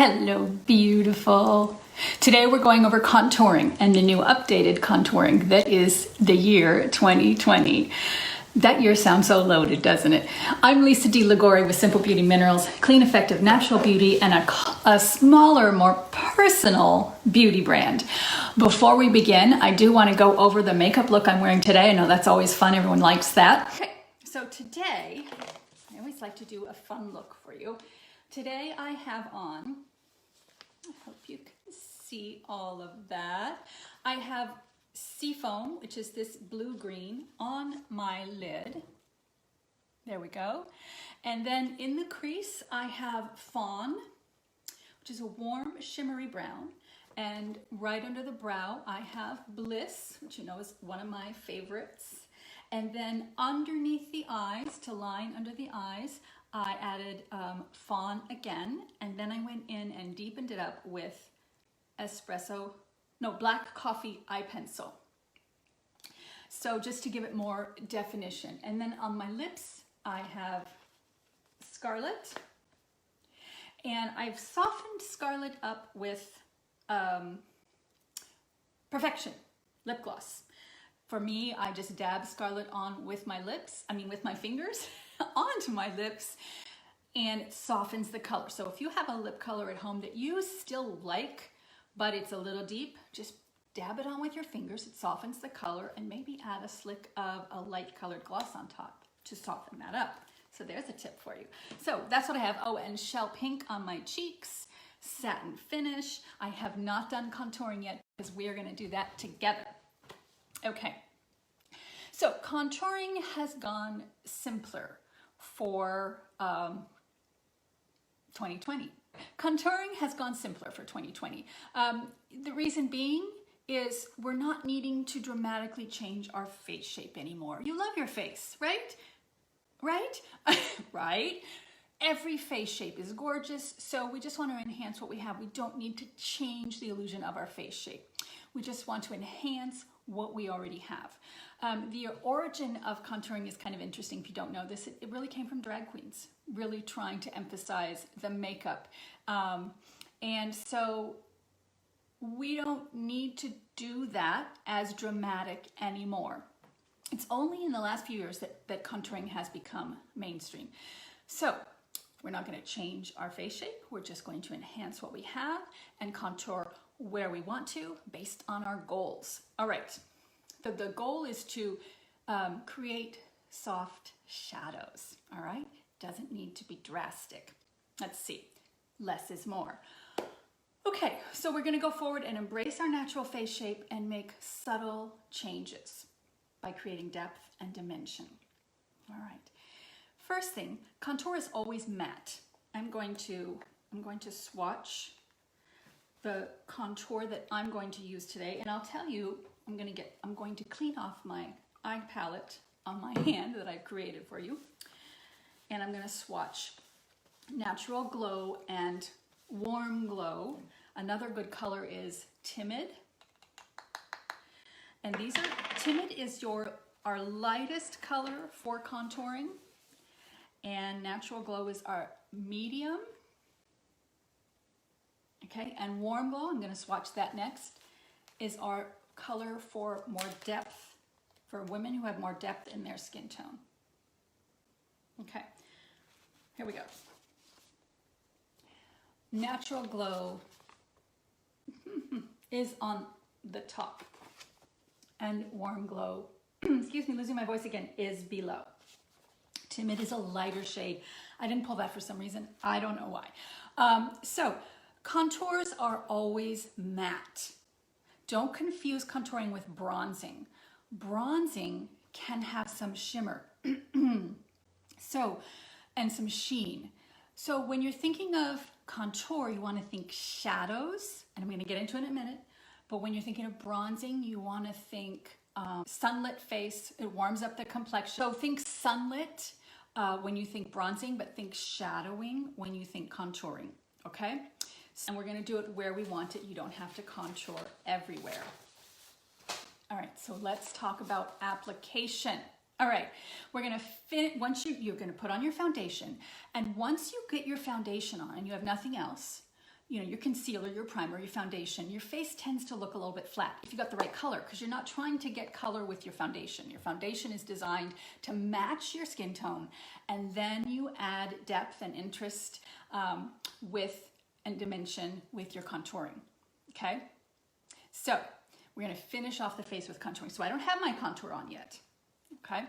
Hello, beautiful. Today we're going over contouring and the new updated contouring that is the year 2020. That year sounds so loaded, doesn't it? I'm Lisa D. Liguori with Simple Beauty Minerals, clean, effective, natural beauty, and a smaller, more personal beauty brand. Before we begin, I do want to go over the makeup look I'm wearing today. I know that's always fun. Everyone likes that. Okay, so today, I always like to do a fun look for you. Today I have on, I hope you can see all of that. I have Seafoam, which is this blue-green, on my lid. There we go. And then in the crease, I have Fawn, which is a warm, shimmery brown. And right under the brow, I have Bliss, which you know is one of my favorites. And then underneath the eyes, to line under the eyes, I added Fawn again, and then I went in and deepened it up with black coffee eye pencil. So just to give it more definition. And then on my lips, I have Scarlet, and I've softened Scarlet up with Perfection lip gloss. For me, I just dab Scarlet on with my fingers onto my lips, and it softens the color. So if you have a lip color at home that you still like, but it's a little deep, just dab it on with your fingers. It softens the color, and maybe add a slick of a light colored gloss on top to soften that up. So there's a tip for you. So that's what I have. Oh, and Shell Pink on my cheeks, satin finish. I have not done contouring yet because we are going to do that together. Okay, so contouring has gone simpler for 2020. Contouring has gone simpler for 2020. The reason being is we're not needing to dramatically change our face shape anymore. You love your face, right? Right? Right? Every face shape is gorgeous, so we just want to enhance what we have. We don't need to change the illusion of our face shape. We just want to enhance what we already have. The origin of contouring is kind of interesting if you don't know this. It really came from drag queens, really trying to emphasize the makeup. And so we don't need to do that as dramatic anymore. It's only in the last few years that contouring has become mainstream. So we're not going to change our face shape. We're just going to enhance what we have and contour where we want to based on our goals. All right. The goal is to create soft shadows. All right. Doesn't need to be drastic. Let's see. Less is more. Okay. So we're going to go forward and embrace our natural face shape and make subtle changes by creating depth and dimension. All right. First thing, contour is always matte. I'm going to swatch the contour that I'm going to use today, and I'll tell you, I'm going to clean off my eye palette on my hand that I've created for you, and I'm going to swatch Natural Glow and Warm Glow. Another good color is Timid, and Timid is our lightest color for contouring. And Natural Glow is our medium. Okay, and Warm Glow, I'm going to swatch that next, is our color for more depth, for women who have more depth in their skin tone. Okay, here we go. Natural Glow is on the top, and Warm Glow, excuse me, losing my voice again, is below. Timid is a lighter shade. I didn't pull that for some reason. I don't know why. So contours are always matte. Don't confuse contouring with bronzing. Bronzing can have some shimmer and some sheen. So when you're thinking of contour, you want to think shadows, and I'm going to get into it in a minute. But when you're thinking of bronzing, you want to think sunlit face. It warms up the complexion. So think sunlit when you think bronzing, but think shadowing when you think contouring, okay? And we're gonna do it where we want it. You don't have to contour everywhere. All right, so let's talk about application. All right, we're gonna you're gonna put on your foundation, and once you get your foundation on and you have nothing else, your concealer, your primer, your foundation, your face tends to look a little bit flat if you got the right color, because you're not trying to get color with your foundation. Your foundation is designed to match your skin tone, and then you add depth and interest and dimension with your contouring, okay? So we're gonna finish off the face with contouring. So I don't have my contour on yet, okay?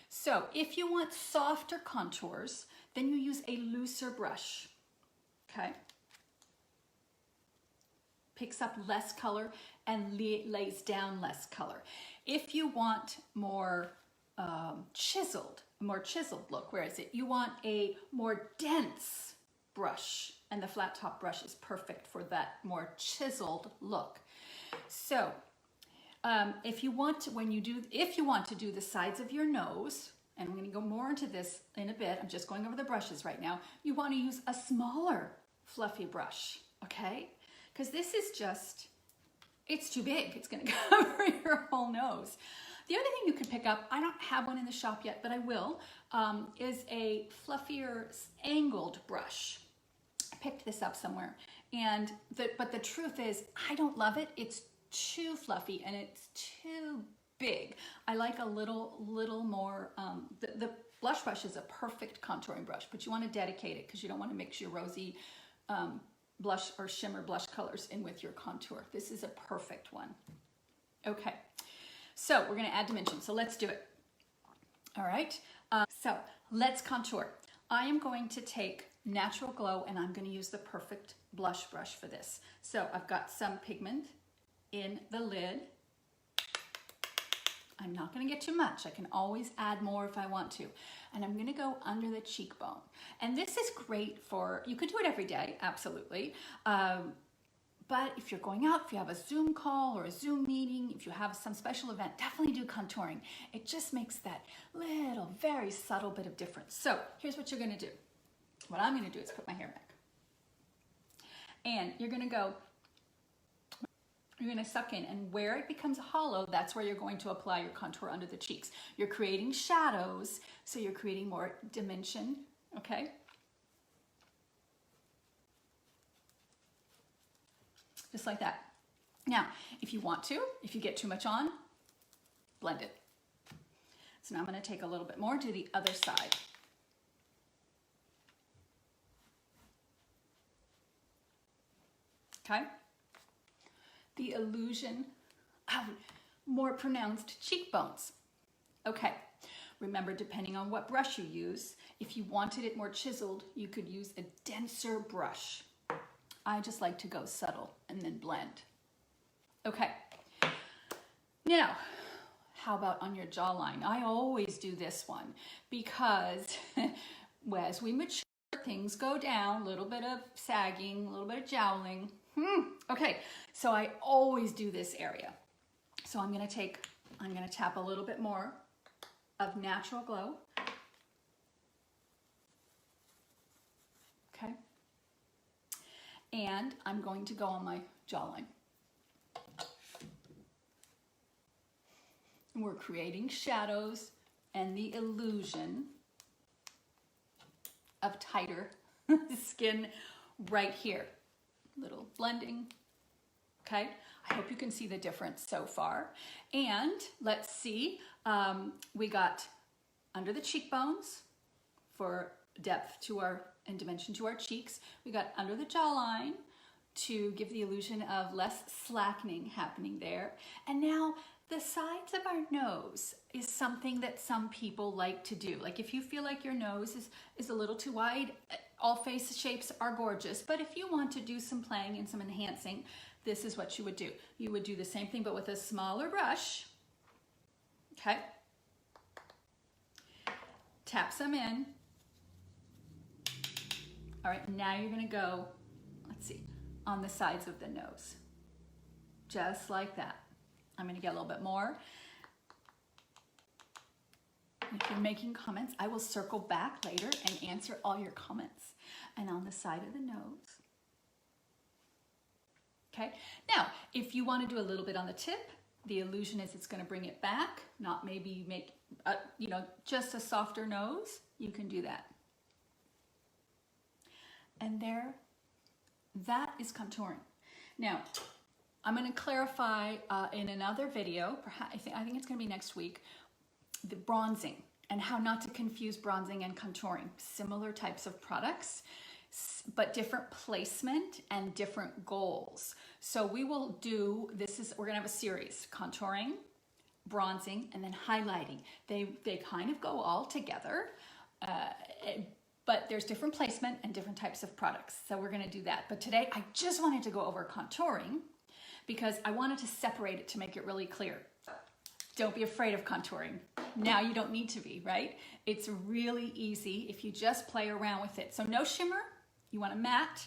So if you want softer contours, then you use a looser brush, okay? Picks up less color and lays down less color. If you want more chiseled look, where is it? You want a more dense brush, and the flat top brush is perfect for that more chiseled look. So if you want to do the sides of your nose, and I'm going to go more into this in a bit, I'm just going over the brushes right now, you want to use a smaller fluffy brush, okay? Because this is just, it's too big. It's going to cover your whole nose. The other thing you could pick up, I don't have one in the shop yet, but I will, is a fluffier angled brush. I picked this up somewhere, but the truth is, I don't love it. It's too fluffy and it's too big. I like a little more, the blush brush is a perfect contouring brush, but you want to dedicate it because you don't want to mix your rosy blush or shimmer blush colors in with your contour. This is a perfect one. Okay, so we're going to add dimension, so let's do it. All right, so let's contour. I am going to take Natural Glow, and I'm going to use the perfect blush brush for this. So I've got some pigment in the lid. I'm not going to get too much. I can always add more if I want to. And I'm going to go under the cheekbone. And this is great for, you could do it every day, absolutely. But if you're going out, if you have a Zoom call or a Zoom meeting, if you have some special event, definitely do contouring. It just makes that little, very subtle bit of difference. So here's what you're going to do. What I'm going to do is put my hair back. And you're going to suck in, and where it becomes hollow, that's where you're going to apply your contour under the cheeks. You're creating shadows, so you're creating more dimension, okay? Just like that. Now, if you want to, if you get too much on, blend it. So now I'm going to take a little bit more, do the other side. Okay? The illusion of more pronounced cheekbones. Okay, remember, depending on what brush you use, if you wanted it more chiseled, you could use a denser brush. I just like to go subtle and then blend. Okay, now, how about on your jawline? I always do this one because as we mature, things go down, a little bit of sagging, a little bit of jowling. Okay, so I always do this area. So I'm gonna tap a little bit more of Natural Glow. Okay. And I'm going to go on my jawline. And we're creating shadows and the illusion of tighter skin right here. Little blending, okay? I hope you can see the difference so far. And let's see, we got under the cheekbones for depth and dimension to our cheeks. We got under the jawline to give the illusion of less slackening happening there. And now the sides of our nose is something that some people like to do. Like if you feel like your nose is a little too wide, all face shapes are gorgeous, but if you want to do some playing and some enhancing, this is what you would do. You would do the same thing, but with a smaller brush, okay? Tap some in. All right, now you're gonna go, let's see, on the sides of the nose. Just like that. I'm gonna get a little bit more. If you're making comments, I will circle back later and answer all your comments. And on the side of the nose. Okay, now if you want to do a little bit on the tip, the illusion is it's going to bring it back, not maybe make just a softer nose. You can do that. And there That is contouring. Now, I'm going to clarify in another video, perhaps, I think it's going to be next week, the bronzing and how not to confuse bronzing and contouring. Similar types of products, but different placement and different goals. So we will do, we're going to have a series, contouring, bronzing, and then highlighting. They kind of go all together, but there's different placement and different types of products. So we're going to do that. But today I just wanted to go over contouring because I wanted to separate it to make it really clear. Don't be afraid of contouring. Now you don't need to be, right? It's really easy if you just play around with it. So no shimmer, you want a matte,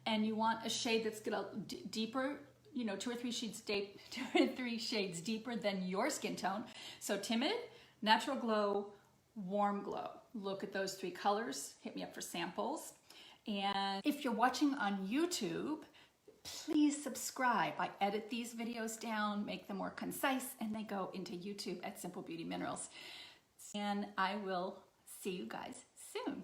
and you want a shade that's gonna deeper, you know, 2 or 3 shades deeper than your skin tone. So timid, natural glow, warm glow. Look at those 3 colors. Hit me up for samples. And if you're watching on YouTube, please subscribe. I edit these videos down, make them more concise, and they go into YouTube at Simple Beauty Minerals. And I will see you guys soon.